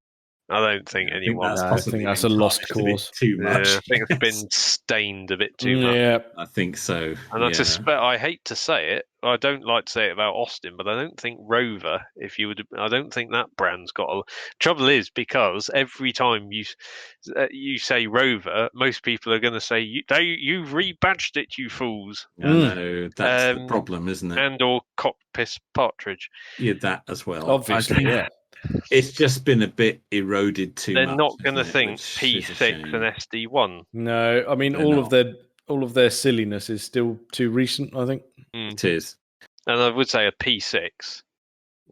I don't think anyone. I think that's a lost cause. Too much. I think it's been stained a bit too much. Yeah, I think so. And I hate to say it. I don't like to say it about Austin, but I don't think Rover. I don't think that brand's got a. Trouble is because every time you say Rover, most people are going to say you've rebadged it, you fools. I know that's the problem, isn't it? And or cockpiss partridge. Yeah, that as well. Obviously, yeah. It's just been a bit eroded too much. They're not going to think P6 and SD1. No, I mean all of their silliness is still too recent. I think it is, and I would say a P6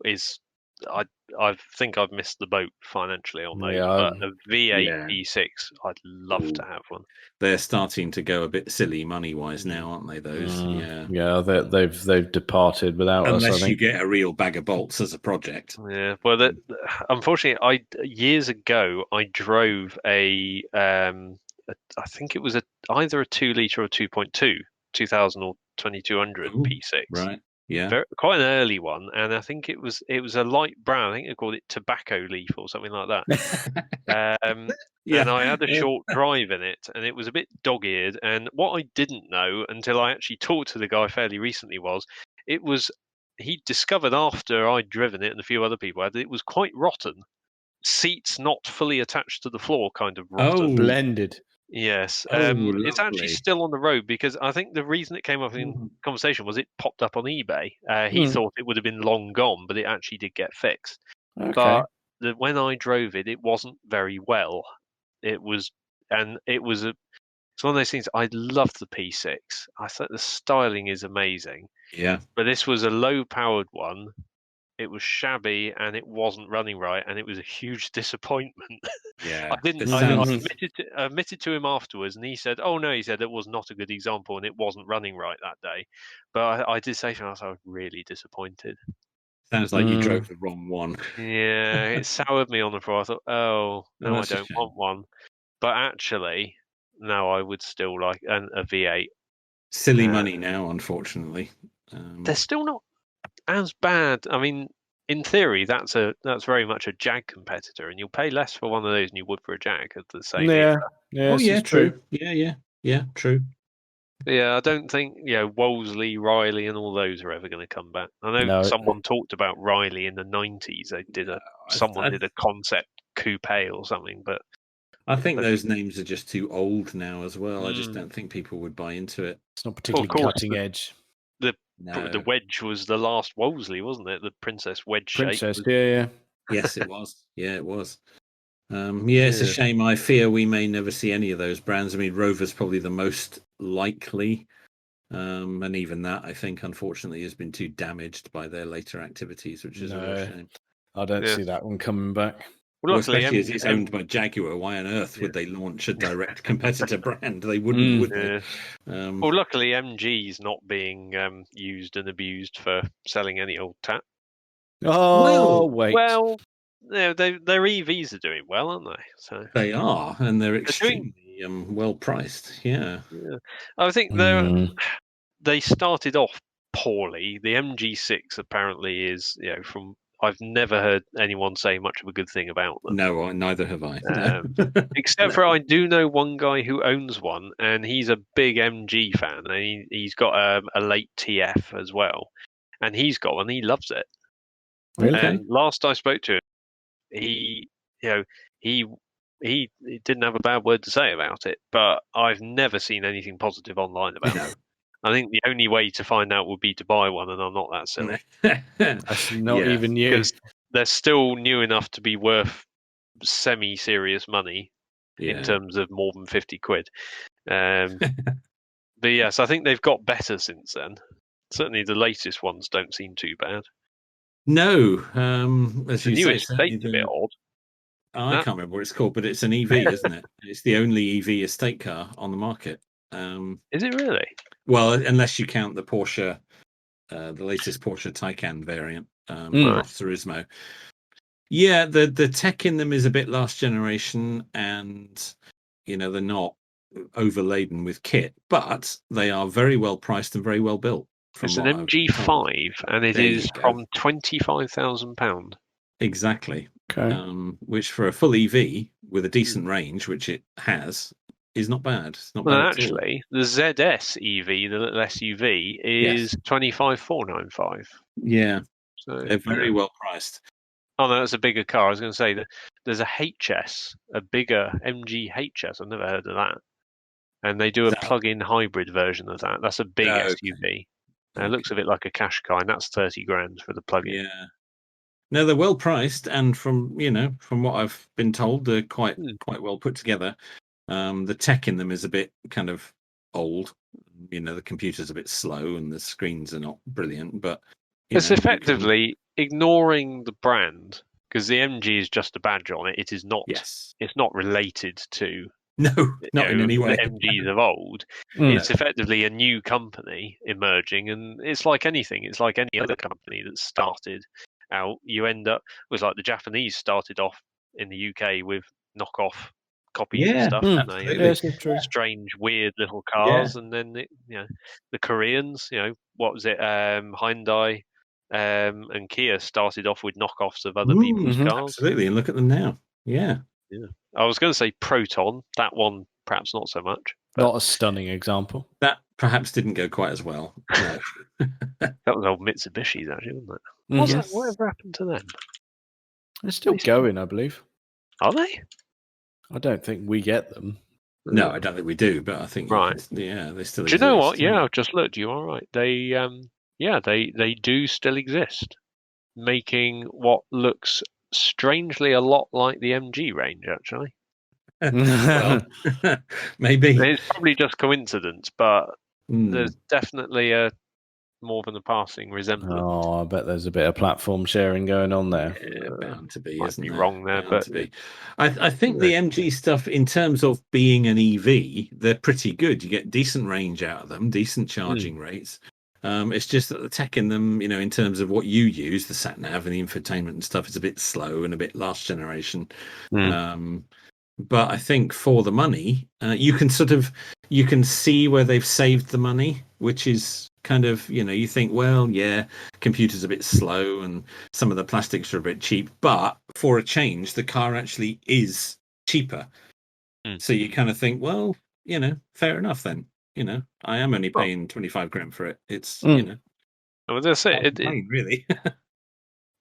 is. I think I've missed the boat financially on those. But a V8 P6, I'd love to have one. They're starting to go a bit silly money-wise now, aren't they? Those, they've departed without us. Unless you get a real bag of bolts as a project. Yeah, well, unfortunately, years ago I drove I think it was either a 2-litre or 2.2, 2000 or 2200 P6. Right. Yeah, quite an early one, and I think it was a light brown. I think they called it tobacco leaf or something like that. And I had a short drive in it, and it was a bit dog-eared. And what I didn't know until I actually talked to the guy fairly recently was he discovered after I'd driven it and a few other people had it was quite rotten. Seats not fully attached to the floor, kind of rotten. Blended. Yes, it's actually still on the road because I think the reason it came up in conversation was it popped up on eBay. He thought it would have been long gone, but it actually did get fixed. Okay. But when I drove it, it wasn't very well. It's one of those things. I love the P6. I thought the styling is amazing. Yeah. But this was a low-powered one. It was shabby and it wasn't running right, and it was a huge disappointment. Yeah, I admitted to him afterwards, and he said, "Oh no," he said, "it was not a good example, and it wasn't running right that day." But I did say to him, I was really disappointed. Sounds like you drove the wrong one. Yeah, it soured me on the floor. I thought, "Oh no, I don't want one." But actually, no, I would still like a V8. Silly money now, unfortunately. They're still not as bad. I mean, in theory, that's very much a Jag competitor, and you'll pay less for one of those than you would for a Jag of the same era. Yeah, true. Yeah, true. Yeah, I don't think Wolseley, Riley, and all those are ever going to come back. I know someone talked about Riley in the 90s. They did someone did a concept coupe or something, but I think those names are just too old now as well. I just don't think people would buy into it. It's not particularly cutting edge. The wedge was the last Wolseley, wasn't it? The Princess wedge shape. Yeah. Yes, it was. Yeah, it was. It's a shame. I fear we may never see any of those brands. I mean, Rover's probably the most likely. And even that, I think, unfortunately, has been too damaged by their later activities, which is a real shame. I don't see that one coming back. Well, especially as it's owned by Jaguar. Why on earth would they launch a direct competitor brand? They wouldn't, would they? Well, luckily, MG's not being used and abused for selling any old tat. Oh, wait. Well, their EVs are doing well, aren't they? So they are, and they're extremely well priced. Yeah. I think they started off poorly. The MG6 apparently is, from I've never heard anyone say much of a good thing about them. No, neither have I. No. Except for I do know one guy who owns one, and he's a big MG fan. And he's got a late TF as well, and he's got one. He loves it. Really? Okay. And last I spoke to him, he didn't have a bad word to say about it. But I've never seen anything positive online about it. I think the only way to find out would be to buy one, and I'm not that silly. That's not even you. Because they're still new enough to be worth semi-serious money in terms of more than 50 quid. But yes, I think they've got better since then. Certainly the latest ones don't seem too bad. No, as The you new say, estate's a bit odd. I can't remember what it's called, but it's an EV, isn't it? It's the only EV estate car on the market. Is it really? Well, unless you count the Porsche, the latest Porsche Taycan variant, Gran Turismo. Yeah, the tech in them is a bit last generation, and they're not overladen with kit, but they are very well priced and very well built. It's an MG5, and it is from £25,000. Exactly. Okay. Which for a full EV with a decent range, which it has, is not bad. It's not bad at actually, the ZS EV, the little SUV, is 25,495. Yeah, so they're very well priced. Oh no, that's a bigger car. I was going to say that there's a HS, a bigger MG HS. I've never heard of that. And they do a plug-in hybrid version of that. That's a big SUV. It looks a bit like a cash car, and that's 30 grand for the plug-in. Yeah. No, they're well priced, and from what I've been told, they're quite well put together. The tech in them is a bit kind of old. The computer's a bit slow, and the screens are not brilliant. But it's effectively ignoring the brand, because the MG is just a badge on it. It is not. Yes. It's not related to. No, not in any way. The MGs of old. It's effectively a new company emerging, and it's like anything. It's like any other company that started out. You end up was like the Japanese started off in the UK with knockoff copies of stuff. Strange, weird little cars, and then the Koreans. What was it? Hyundai and Kia started off with knockoffs of other people's cars. Absolutely, and look at them now. Yeah. I was going to say Proton. That one, perhaps not so much. Not a stunning example. That perhaps didn't go quite as well. No. That was old Mitsubishi's, actually, wasn't it? Whatever happened to them? They're still going, I believe. Are they? I don't think we get them. No, I don't think we do. But I think right. They still. Do you know what? Yeah, I've just looked. You are right. They they do still exist, making what looks strangely a lot like the MG range, actually. Well, maybe. It's probably just coincidence, but there's definitely more than a passing resemblance. Oh, I bet there's a bit of platform sharing going on there. Yeah, bound to be, might be wrong there, but I think the MG stuff, in terms of being an EV, they're pretty good. You get decent range out of them, decent charging rates. It's just that the tech in them, in terms of what you use, the sat nav and the infotainment and stuff, is a bit slow and a bit last generation. But I think for the money, you can see where they've saved the money, which is kind of, you think, well, yeah, computer's a bit slow and some of the plastics are a bit cheap, but for a change, the car actually is cheaper. So you kind of think, well, fair enough then. I am only paying 25 grand for it. It's, well, that's it. Really.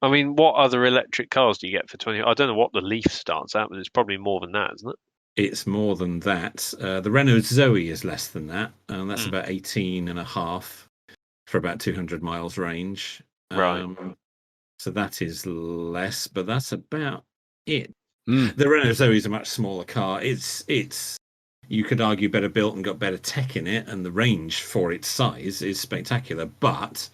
I mean, what other electric cars do you get for 20? I don't know what the Leaf starts at, but it's probably more than that, isn't it? It's more than that. The Renault Zoe is less than that. That's about 18 and a half for about 200 miles range. Right. So that is less, but that's about it. The Renault Zoe is a much smaller car. It's you could argue better built and got better tech in it, and the range for its size is spectacular, but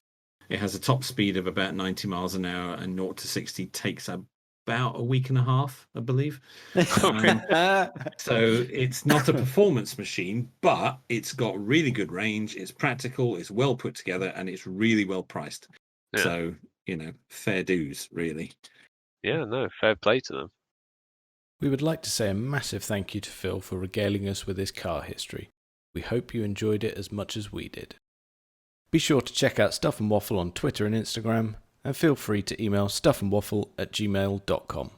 it has a top speed of about 90 miles an hour, and 0 to 60 takes about a week and a half, I believe. So it's not a performance machine, but it's got really good range, it's practical, it's well put together, and it's really well priced. So, fair dues, really. Yeah, no, fair play to them. We would like to say a massive thank you to Phil for regaling us with his car history. We hope you enjoyed it as much as we did. Be sure to check out Stuff and Waffle on Twitter and Instagram, and feel free to email stuffandwaffle@gmail.com.